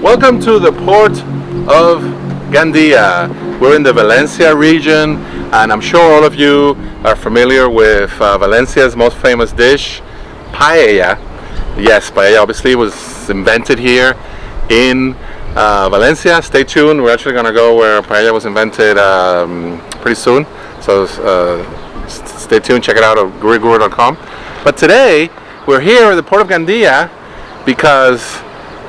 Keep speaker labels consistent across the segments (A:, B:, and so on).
A: Welcome to the port of Gandia. We're in the Valencia region, and I'm sure all of you are familiar with Valencia's most famous dish, paella. Yes, paella obviously was invented here in Valencia. Stay tuned, we're actually going to go where paella was invented pretty soon. So stay tuned, check it out at guriguru.com. But today, we're here at the port of Gandia because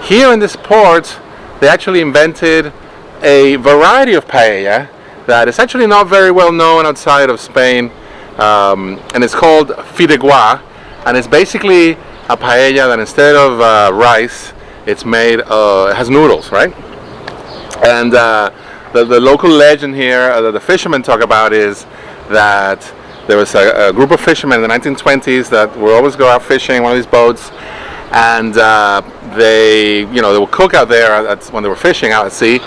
A: here in this port, they actually invented a variety of paella that is actually not very well known outside of Spain, and it's called Fideua, and it's basically a paella that instead of rice, it's made, it has noodles, right? And the local legend here that the fishermen talk about is that there was a group of fishermen in the 1920s that would always go out fishing in one of these boats, and they would cook out there when they were fishing out at sea,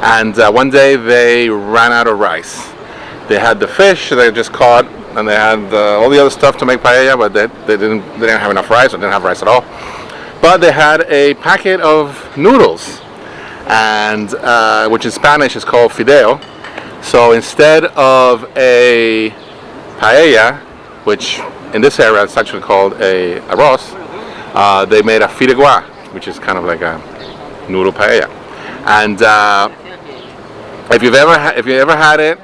A: and one day they ran out of rice. They had the fish they just caught, and they had all the other stuff to make paella, but they didn't have enough rice, or didn't have rice at all. But they had a packet of noodles, and which in Spanish is called fideo. So instead of a paella, which in this area it's actually called a arroz, they made a fideuà, which is kind of like a noodle paella. And if you ever had it,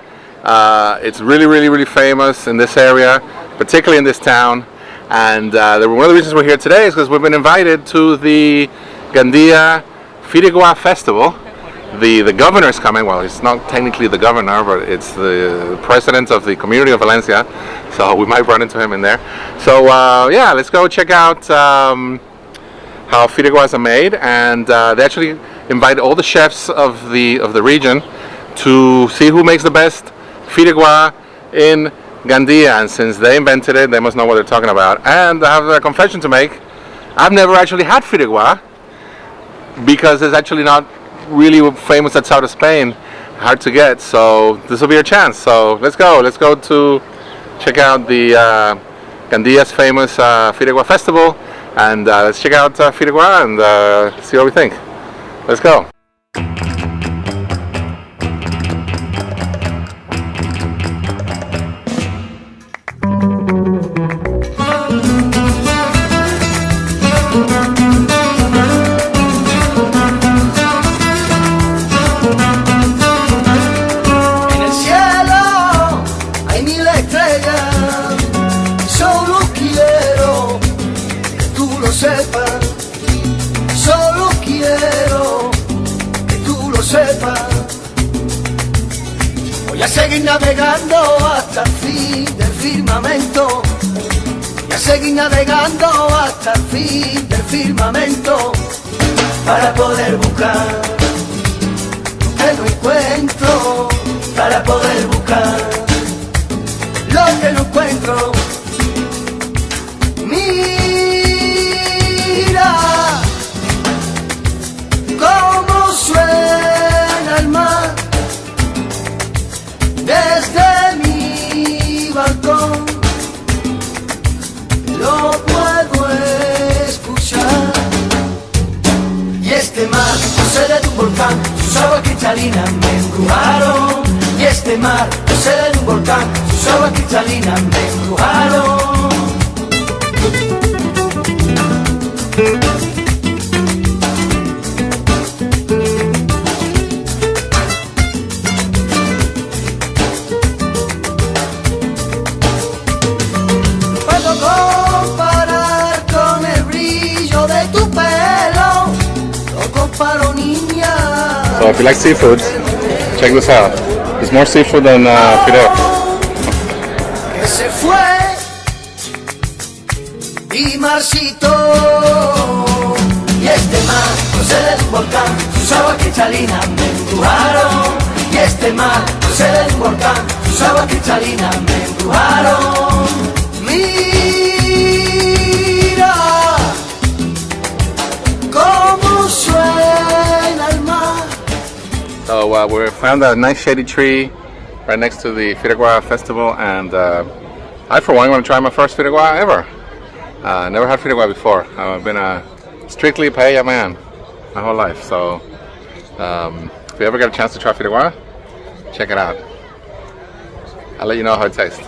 A: it's really famous in this area, particularly in this town. And one of the reasons we're here today is because we've been invited to the Gandia Fideua Festival. The governor is coming. Well, he's not technically the governor, but it's the president of the community of Valencia, so we might run into him in there. So yeah, let's go check out how fideuas are made, and they actually invite all the chefs of the region to see who makes the best fideuà in Gandia. And since they invented it, they must know what they're talking about. And I have a confession to make: I've never actually had fideuà because it's actually not really famous outside of Spain, hard to get. So this will be your chance. So let's go to check out the Gandia's famous Fideua festival, and let's check out Fideua and see what we think. Let's go.
B: Solo quiero que tú lo sepas. Voy a seguir navegando hasta el fin del firmamento. Voy a seguir navegando hasta el fin del firmamento, para poder buscar lo que no encuentro, para poder buscar lo que no encuentro. Cómo suena el mar desde mi balcón, lo puedo escuchar. Y este mar procede de un volcán, sus aguas cristalinas me embrujaron. Y este mar procede de un volcán, sus aguas cristalinas me embrujaron.
A: So if you like seafood, check this out. There's more seafood than fideo.
B: Que se fue y marchitó. Y este mar procede de un volcán, sus aguas cristalinas me embrujaron. Y este mar procede de un volcán, sus aguas cristalinas me embrujaron. Mira cómo suena el mar
A: So we found a nice shady tree right next to the Fideua festival, and I for one want to try my first Fideua ever. Never had Fideua before. I've been a strictly paella man my whole life, so if you ever get a chance to try Fideua, check it out. I'll let you know how it tastes.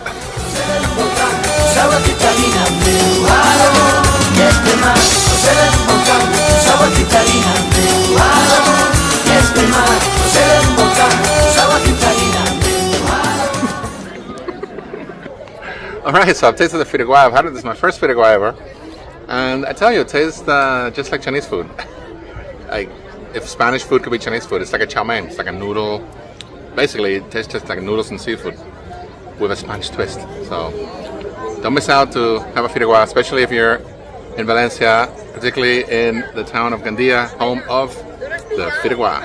A: Alright, so I've tasted the Fideua. I've had it. This is my first Fideua ever. And I tell you, it tastes just like Chinese food. Like, if Spanish food could be Chinese food, it's like a chow mein. It's like a noodle. Basically, it tastes just like noodles and seafood with a Spanish twist. So, don't miss out to have a Fideua, especially if you're in Valencia, particularly in the town of Gandia, home of the Fideua.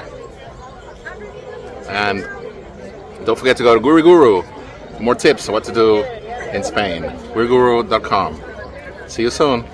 A: And don't forget to go to Guru Guru for more tips on what to do in Spain. GuruGuru.com. See you soon.